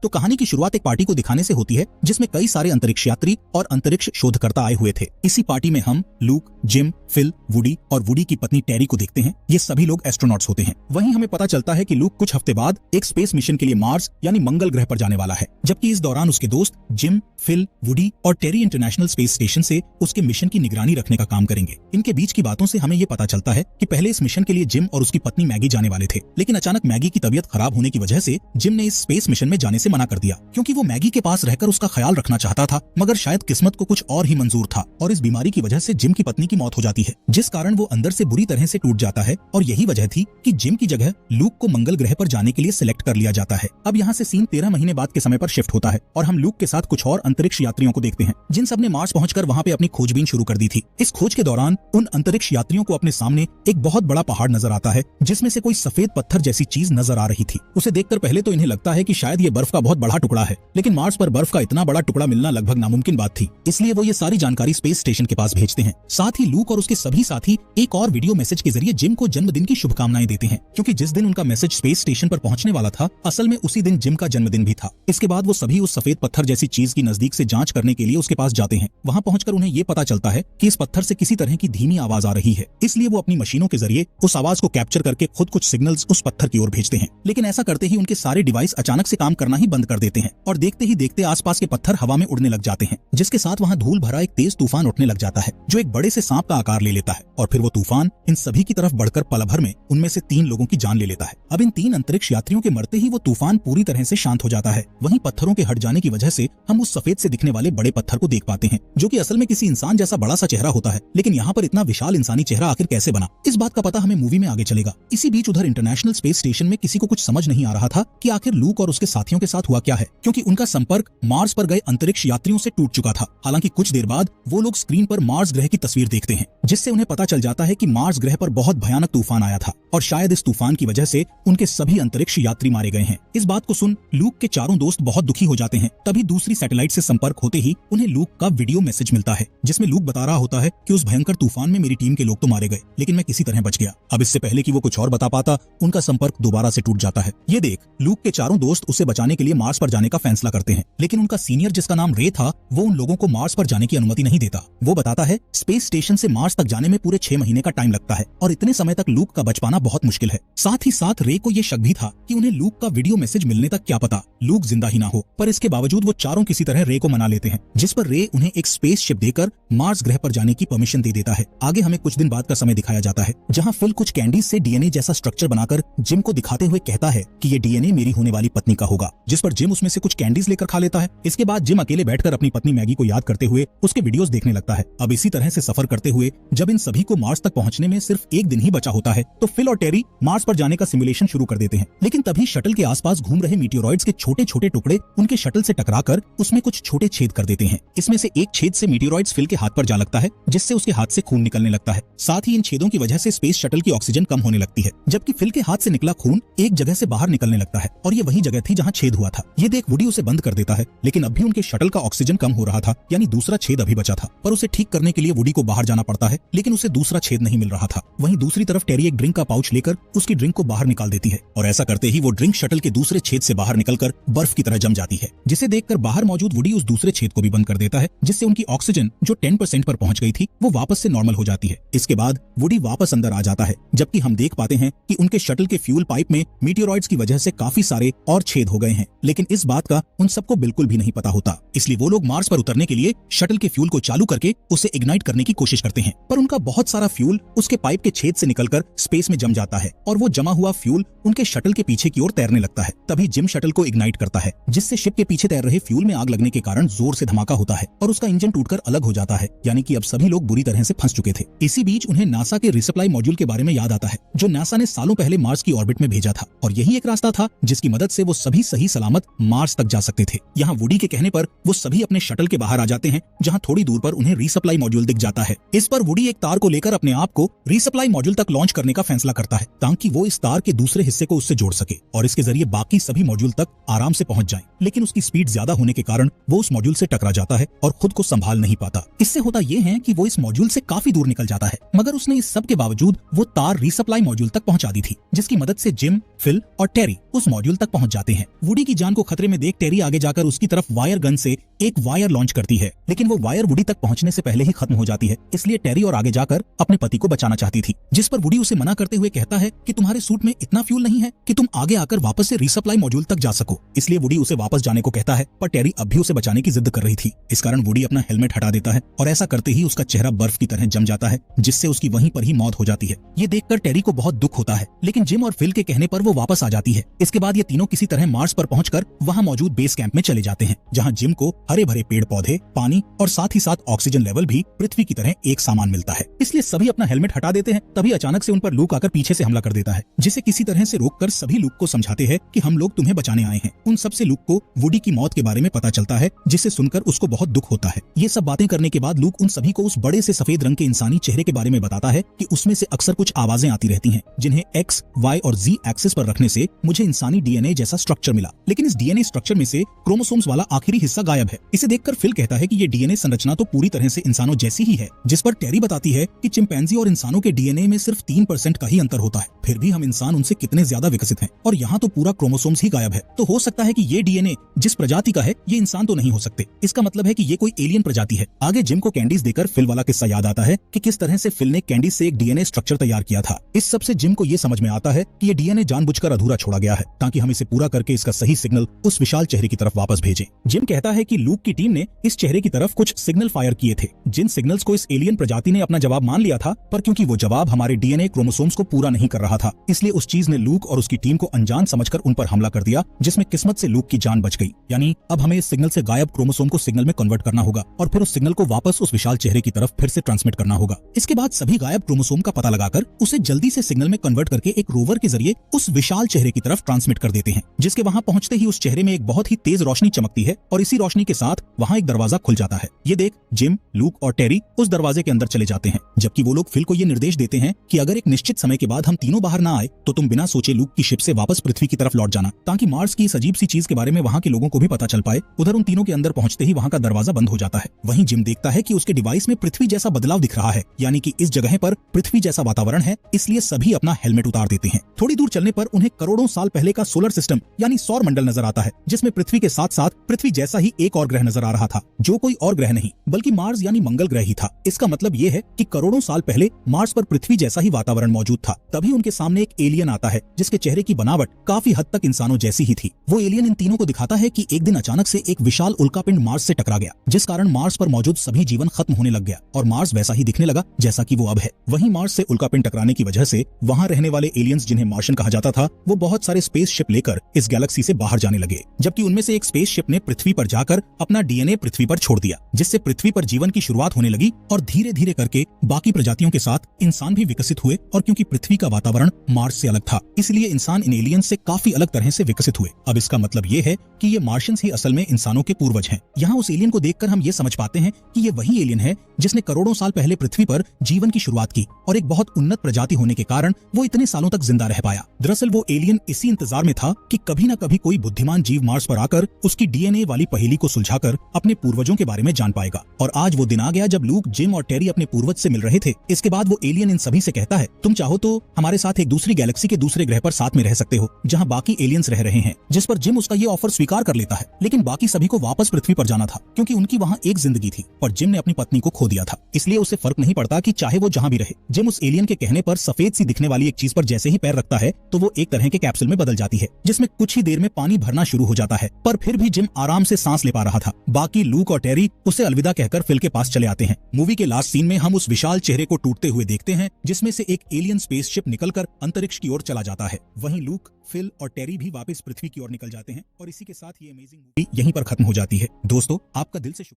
तो कहानी की शुरुआत एक पार्टी को दिखाने से होती है जिसमें कई सारे अंतरिक्ष यात्री और अंतरिक्ष शोधकर्ता आए हुए थे। इसी पार्टी में हम लूक, जिम, फिल, वुडी और वुडी की पत्नी टेरी को देखते हैं। ये सभी लोग एस्ट्रोनॉट्स होते हैं। वहीं हमें पता चलता है कि लूक कुछ हफ्ते बाद एक स्पेस मिशन के लिए मार्स यानी मंगल ग्रह पर जाने वाला है, जबकि इस दौरान उसके दोस्त जिम, फिल, वुडी और टेरी इंटरनेशनल स्पेस स्टेशन से उसके मिशन की निगरानी रखने का काम करेंगे। इनके बीच की बातों से हमें ये पता चलता है कि पहले इस मिशन के लिए जिम और उसकी पत्नी मैगी जाने वाले थे, लेकिन अचानक मैगी की तबीयत खराब होने की वजह से जिम ने इस स्पेस मिशन में जाने से मना कर दिया, क्योंकि वो मैगी के पास रहकर उसका ख्याल रखना चाहता था, मगर शायद किस्मत को कुछ और ही मंजूर था और इस बीमारी की वजह से जिम की पत्नी की मौत हो जाती है, जिस कारण वो अंदर से बुरी तरह से टूट जाता है। और यही वजह थी कि जिम की जगह लूक को मंगल ग्रह पर जाने के लिए सिलेक्ट कर लिया जाता है। अब यहाँ से सीन 13 महीने बाद के समय पर शिफ्ट होता है और हम लूक के साथ कुछ और अंतरिक्ष यात्रियों को देखते हैं, जिन सब ने मार्स पहुंचकर वहाँ पे अपनी खोजबीन शुरू कर दी थी। इस खोज के दौरान उन अंतरिक्ष यात्रियों को अपने सामने एक बहुत बड़ा पहाड़ नजर आता है, जिसमें से कोई सफेद पत्थर जैसी चीज नजर आ रही थी। उसे देखकर पहले तो इन्हें लगता है कि शायद ये बर्फ का बहुत बड़ा टुकड़ा है, लेकिन मार्स पर बर्फ का इतना बड़ा टुकड़ा मिलना लगभग नामुमकिन बात थी, इसलिए वो ये सारी जानकारी स्पेस स्टेशन के पास भेजते हैं। साथ ही लूक और उसके सभी साथी एक और वीडियो मैसेज के जरिए जिम को जन्मदिन की शुभकामनाएं देते हैं, क्योंकि जिस दिन उनका मैसेज स्पेस स्टेशन पर पहुंचने वाला था, असल में उसी दिन जिम का जन्मदिन भी था। इसके बाद वो सभी उस सफेद पत्थर जैसी चीज की नजदीक से जांच करने के लिए उसके पास जाते हैं। वहां पहुंचकर उन्हें ये पता चलता है कि इस पत्थर से किसी तरह की धीमी आवाज आ रही है, इसलिए वो अपनी मशीनों के जरिए उस आवाज को कैप्चर करके खुद कुछ सिग्नल्स उस पत्थर की ओर भेजते हैं। लेकिन ऐसा करते ही उनके सारे डिवाइस अचानक से काम करना ही बंद कर देते हैं और देखते ही देखते आसपास के पत्थर हवा में उड़ने लग जाते हैं, जिसके साथ वहाँ धूल भरा एक तेज तूफान उठने लग जाता है, जो एक बड़े से सांप का आकार ले लेता है। और फिर वो तूफान इन सभी की तरफ बढ़कर पल भर में उनमें से 3 लोगों की जान ले लेता है। अब इन 3 अंतरिक्ष यात्रियों के मरते ही वो तूफान पूरी तरह से शांत हो जाता है। वहीं पत्थरों के हट जाने की वजह से हम उस सफेद से दिखने वाले बड़े पत्थर को देख पाते हैं, जो कि असल में किसी इंसान जैसा बड़ा सा चेहरा होता है। लेकिन यहाँ पर इतना विशाल इंसानी चेहरा आखिर कैसे बना, इस बात का पता हमें मूवी में आगे चलेगा। इसी बीच उधर इंटरनेशनल स्पेस स्टेशन में किसी को कुछ समझ नहीं आ रहा था कि आखिर लूक और उसके साथियों के साथ हुआ क्या है, क्योंकि उनका संपर्क मार्स पर गए अंतरिक्ष यात्रियों से टूट चुका था। हालांकि कुछ देर बाद वो लोग स्क्रीन पर मार्स ग्रह की तस्वीर देखते हैं, जिससे उन्हें पता चल जाता है कि मार्स ग्रह पर बहुत भयानक तूफान आया था और शायद इस तूफान की वजह से उनके सभी अंतरिक्ष यात्री मारे गए हैं। इस बात को सुन लूक के चारों दोस्त बहुत दुखी हो जाते हैं। तभी दूसरी सैटेलाइट से संपर्क होते ही उन्हें लूक का वीडियो मैसेज मिलता है, जिसमें लूक बता रहा होता है कि उस भयंकर तूफान में मेरी टीम के लोग तो मारे गए, लेकिन मैं किसी तरह बच गया। अब इससे पहले कि वो कुछ और बता पाता, उनका संपर्क दोबारा से टूट जाता है। ये देख लूक के चारों दोस्त उसे बचाने के लिए मार्स पर जाने का फैसला करते हैं, लेकिन उनका सीनियर जिसका नाम रे था, वो उन लोगों को मार्स पर जाने की अनुमति नहीं देता। वो बताता है स्पेस स्टेशन से मार्स तक जाने में पूरे 6 महीने का टाइम लगता है और इतने समय तक लूक का बच पाना बहुत मुश्किल है। साथ ही साथ रे को ये शक भी था कि उन्हें लूक का वीडियो मैसेज मिलने तक क्या पता लूक जिंदा ही ना हो, पर इसके बावजूद वो चारों किसी तरह रे को मना लेते हैं, जिस पर रे उन्हें एक स्पेस शिप देकर मार्स ग्रह पर जाने की परमिशन दे देता है। आगे हमें कुछ दिन बाद का समय दिखाया जाता है, जहाँ फिल कुछ कैंडीज से डीएनए जैसा स्ट्रक्चर बनाकर जिम को दिखाते हुए कहता है कि ये डीएनए मेरी होने वाली पत्नी का होगा, जिस पर जिम उसमें से कुछ कैंडीज लेकर खा लेता है। इसके बाद जिम अकेले बैठकर अपनी पत्नी मैगी को याद करते हुए उसके वीडियोस देखने लगता है। अब इसी तरह से सफर करते हुए जब इन सभी को मार्स तक पहुंचने में सिर्फ 1 दिन ही बचा होता है, तो फिल और टेरी मार्स पर जाने का सिमुलेशन शुरू कर देते हैं। लेकिन तभी शटल के आसपास घूम रहे मीटियोरॉइड्स के छोटे छोटे टुकड़े उनके शटल से टकराकर उसमें कुछ छोटे छेद कर देते हैं। इसमें से एक छेद से मीटियोरॉइड्स फिल के हाथ पर जा लगता है, जिससे उसके हाथ से खून निकलने लगता है। साथ ही इन छेदों की वजह से स्पेस शटल की ऑक्सीजन कम होने लगती है, जबकि फिल के हाथ से निकला खून एक जगह से बाहर निकलने लगता है और ये वही जगह थी जहाँ छेद हुआ था। ये देख वुडी उसे बंद कर देता है, लेकिन अब भी उनके शटल का ऑक्सीजन कम हो रहा था, यानी दूसरा छेद अभी बचा था। पर उसे ठीक करने के लिए वुडी को बाहर जाना पड़ता है, लेकिन उसे दूसरा छेद नहीं मिल रहा था। वहीं दूसरी तरफ टेरी एक ड्रिंक का पाउच लेकर उसकी ड्रिंक को बाहर निकाल देती है और ऐसा करते ही वो ड्रिंक शटल के दूसरे छेद से बाहर निकलकर बर्फ की तरह जम जाती है, जिसे देखकर बाहर मौजूद वुडी उस दूसरे छेद को भी बंद कर देता है, जिससे उनकी ऑक्सीजन जो 10% पर पहुंच गई थी वो वापस से नॉर्मल हो जाती है। इसके बाद वुडी वापस अंदर आ जाता है, जबकि हम देख पाते हैं कि उनके शटल के फ्यूल पाइप में मीटियोरॉइड्स की वजह से काफी सारे और छेद हो गए हैं, लेकिन इस बात का उन सबको बिल्कुल भी नहीं पता होता। इसलिए वो लोग मार्स पर उतरने के लिए शटल के फ्यूल को चालू करके उसे इग्नाइट करने की कोशिश करते हैं, पर उनका बहुत सारा फ्यूल उसके पाइप के छेद से निकलकर स्पेस में जम जाता है और वो जमा हुआ फ्यूल उनके शटल के पीछे की ओर तैरने लगता है। तभी जिम शटल को इग्नाइट करता है, जिससे शिप के पीछे तैर रहे फ्यूल में आग लगने के कारण जोर से धमाका होता है और उसका इंजन टूटकर अलग हो जाता है, यानी कि अब सभी लोग बुरी तरह से फंस चुके थे। इसी बीच उन्हें नासा के रिसप्लाई मॉड्यूल के बारे में याद आता है, जो नासा ने सालों पहले मार्स की ऑर्बिट में भेजा था, और यही एक रास्ता था जिसकी मदद से वो सभी सही सलामत मार्स तक जा सकते थे। यहाँ वुडी के कहने पर वो सभी अपने शटल के बाहर आ जाते हैं, जहाँ थोड़ी दूर पर उन्हें रिसप्लाई मॉड्यूल दिख जाता है। इस पर वुडी एक तार को लेकर अपने आप को रिसप्लाई मॉड्यूल तक लॉन्च करने का फैसला करता है, ताकि वो इस तार के दूसरे हिस्से को उससे जोड़ सके और इसके जरिए बाकी सभी मॉड्यूल तक आराम से पहुंच जाएं। लेकिन उसकी स्पीड ज्यादा होने के कारण वो उस मॉड्यूल से टकरा जाता है और खुद को संभाल नहीं पाता। इससे होता ये है कि वो इस मॉड्यूल से काफी दूर निकल जाता है, मगर उसने इस सब के बावजूद वो तार रिसप्लाई मॉड्यूल तक पहुंचा दी थी, जिसकी मदद से जिम, फिल और टेरी उस मॉड्यूल तक पहुंच जाते हैं। वुडी की जान को खतरे में देख टेरी आगे जाकर उसकी तरफ वायर गन से एक वायर लॉन्च करती है, लेकिन वो वायर वुडी तक पहुंचने से पहले ही खत्म हो जाती है। इसलिए टेरी और आगे जाकर अपने पति को बचाना चाहती थी, जिस पर वुडी उसे मना करते हुए कहता है कि तुम्हारे सूट में इतना फ्यूल नहीं है कि तुम आगे आकर वापस से रिसप्लाई मॉड्यूल तक जा सको। इसलिए वुडी उसे वापस जाने को कहता है, पर टेरी अब भी उसे बचाने की जिद कर रही थी। इस कारण वुडी अपना हेलमेट हटा देता है और ऐसा करते ही उसका चेहरा बर्फ की तरह जम जाता है, जिससे उसकी वहीं पर ही मौत हो जाती है। ये देखकर टेरी को बहुत दुख होता है, लेकिन जिम और फिल के कहने पर वो वापस आ जाती है। इसके बाद ये तीनों किसी तरह मार्स पर पहुंचकर वहां मौजूद बेस कैंप में चले जाते हैं, जहां जिम को हरे भरे पेड़ पौधे, पानी और साथ ही साथ ऑक्सीजन लेवल भी पृथ्वी की तरह एक सामान मिलता है। इसलिए सभी अपना हेलमेट हटा देते हैं। तभी अचानक से उन पर लूक आकर पीछे से हमला कर देता है, जिसे किसी तरह से रोककर सभी लूक को समझाते हैं कि हम लोग तुम्हें बचाने आए हैं। उन सबसे लूक को वुडी की मौत के बारे में पता चलता है, जिसे सुनकर उसको बहुत दुख होता है। ये सब बातें करने के बाद लूक उन सभी को उस बड़े से सफेद रंग के इंसानी चेहरे के बारे में बताता है कि उसमें से अक्सर कुछ आवाजें आती रहती हैं, जिन्हें एक्स, वाई और जी एक्सिस पर रखने से मुझे इंसानी डीएनए जैसा स्ट्रक्चर मिला, लेकिन इस डीएनए स्ट्रक्चर में से क्रोमोसोम्स वाला आखिरी हिस्सा गायब है। इसे देखकर फिल कहता है कि ये डीएनए संरचना तो पूरी तरह से इंसानों जैसी ही है, जिस पर टेरी बताती है कि चिंपैंजी और इंसानों के डीएनए में सिर्फ 3% का ही अंतर होता है, फिर भी हम इंसान उनसे कितने ज्यादा विकसित हैं, और यहाँ तो पूरा क्रोमोसोम्स ही गायब है। तो हो सकता है कि ये डीएनए जिस प्रजाति का है ये इंसान तो नहीं हो सकते। इसका मतलब है कि ये कोई एलियन प्रजाति है। आगे जिम को कैंडीज देकर फिल वाला किस्सा याद आता है कि किस तरह से फिल ने कैंडीज से एक डीएनए स्ट्रक्चर तैयार किया था। इस सब से जिम को ये समझ में आता है कि ये डीएनए जानबूझकर अधूरा छोड़ा गया है, ताकि हम इसे पूरा करके इसका सही सिग्नल उस विशाल चेहरे की तरफ वापस भेजें। जिम कहता है कि लूक की टीम ने इस चेहरे की तरफ कुछ सिग्नल फायर किए थे, जिन सिग्नल्स को इस एलियन प्रजाति ने अपना जवाब मान लिया था, पर क्योंकि वो जवाब हमारे डीएनए क्रोमोसोम्स को पूरा नहीं कर रहा था, इसलिए उस चीज ने लूक और उसकी टीम को अनजान समझकर उन पर हमला कर दिया, जिसमें किस्मत से लूक की जान बच गई। यानी अब हमें इस सिग्नल से गायब क्रोमोसोम को सिग्नल में कन्वर्ट करना होगा और फिर उस सिग्नल को वापस उस विशाल चेहरे की तरफ फिर से ट्रांसमिट करना होगा। इसके बाद सभी गायब क्रोमोसोम का पता लगाकर उसे जल्दी से सिग्नल में कन्वर्ट करके एक रोवर के जरिए उस विशाल चेहरे की तरफ ट्रांसमिट कर देते हैं, जिसके वहां पहुंचते ही उस चेहरे में एक बहुत ही तेज रोशनी चमकती है और इसी रोशनी के साथ वहां एक दरवाजा खुल जाता है। ये देख जिम, लूक और टेरी उस दरवाजे के अंदर चले जाते हैं, जबकि वो लोग फिल को ये निर्देश देते हैं कि अगर एक निश्चित समय के बाद हम तीनों बाहर ना आए तो तुम बिना सोचे लूक की शिप से वापस पृथ्वी की तरफ लौट जाना, ताकि मार्स की इस अजीब सी चीज के बारे में वहां के लोगों को भी पता चल पाए। उधर उन तीनों के अंदर पहुंचते ही वहां का दरवाजा बंद हो जाता है। वहीं जिम देखता है कि उसके डिवाइस में पृथ्वी जैसा बदलाव दिख रहा है, यानी कि इस जगह पर पृथ्वी जैसा वातावरण है, इसलिए सभी अपना हेलमेट उतार देते हैं। थोड़ी दूर चलने पर उन्हें करोड़ों साल पहले का सोलर सिस्टम यानी सौर मंडल नजर आता है, जिसमें पृथ्वी के साथ साथ पृथ्वी जैसा ही एक और ग्रह नजर आ रहा था, जो कोई और ग्रह नहीं बल्कि मार्स यानी मंगल ग्रह ही था। इसका मतलब ये है कि करोड़ों साल पहले मार्स पर पृथ्वी जैसा ही वातावरण मौजूद था। तभी उनके सामने एक एलियन आता है, जिसके चेहरे की बनावट काफी हद तक इंसानों जैसी ही थी। वो एलियन इन तीनों को दिखाता है कि एक दिन अचानक से एक विशाल उल्कापिंड मार्स से टकरा गया, जिस कारण मार्स पर मौजूद सभी जीवन खत्म होने लग गया और मार्स वैसा ही दिखने लगा जैसा कि वो अब है। वहीं मार्स से उल्कापिंड टकराने की वजह से वहां रहने वाले एलियंस, जिन्हें मार्शियन कहा जाता था, वो बहुत सारे स्पेसशिप लेकर इस गैलेक्सी से बाहर जाने लगे, जबकि उनमें से एक स्पेसशिप ने पृथ्वी पर जाकर अपना डीएनए पृथ्वी पर छोड़ दिया, जिससे पृथ्वी पर जीवन की शुरुआत होने लगी और धीरे धीरे करके बाकी प्रजातियों के साथ इंसान भी विकसित हुए। और क्योंकि पृथ्वी का वातावरण मार्स से अलग था, इसलिए इंसान इन एलियंस से काफी अलग तरह से विकसित हुए। अब इसका मतलब ये है कि ये मार्शियंस ही असल में इंसानों के पूर्वज हैं। यहाँ उस एलियन को देखकर हम ये समझ पाते हैं कि ये वही एलियन है जिसने करोड़ों साल पहले पृथ्वी पर जीवन की शुरुआत की, और एक बहुत उन्नत प्रजाति होने के कारण वो इतने सालों तक जिंदा रह पाया। दरअसल वो एलियन इसी इंतजार में था कि कभी न कभी कोई बुद्धिमान जीव मार्स पर आकर उसकी डीएनए वाली पहेली को सुलझाकर अपने पूर्वजों के बारे में जान पाएगा। और आज वो दिन आ गया जब लूक, जिम और टेरी अपने पूर्वज से मिल रहे थे। इसके बाद वो एलियन इन सभी से कहता है, तुम चाहो तो हमारे साथ एक दूसरी गैलेक्सी के दूसरे ग्रह पर साथ में रह सकते हो, जहाँ बाकी एलियंस रह रहे हैं। जिस पर जिम उसका ये ऑफर स्वीकार कर लेता है, लेकिन बाकी सभी को वापस पृथ्वी पर जाना था, क्योंकि उनकी वहाँ एक जिंदगी थी और जिम ने अपनी पत्नी को खो दिया था। इसलिए उसे फर्क नहीं पड़ता कि चाहे वो जहाँ भी रहे। जिम उस एलियन के कहने पर सफेद सी दिखने वाली एक चीज पर जैसे ही पैर रखता है तो वो एक तरह के कैप्सूल में बदल जाती है, जिसमें कुछ ही देर में पानी भरना शुरू हो जाता है। पर फिर भी जिम आराम से सांस ले पा रहा था। बाकी लूक और टेरी उसे अलविदा कहकर फिल के पास चले आते हैं। मूवी के लास्ट सीन में हम उस विशाल चेहरे को टूटते हुए देखते हैं, जिसमें से एक एलियन स्पेसशिप निकलकर अंतरिक्ष की ओर चला जाता है। वहीं लूक, फिल और टेरी भी वापस पृथ्वी की ओर निकल जाते हैं और इसी के साथ ये अमेजिंग मूवी यहीं पर खत्म हो जाती है। दोस्तों, आपका दिल से शुक्रिया।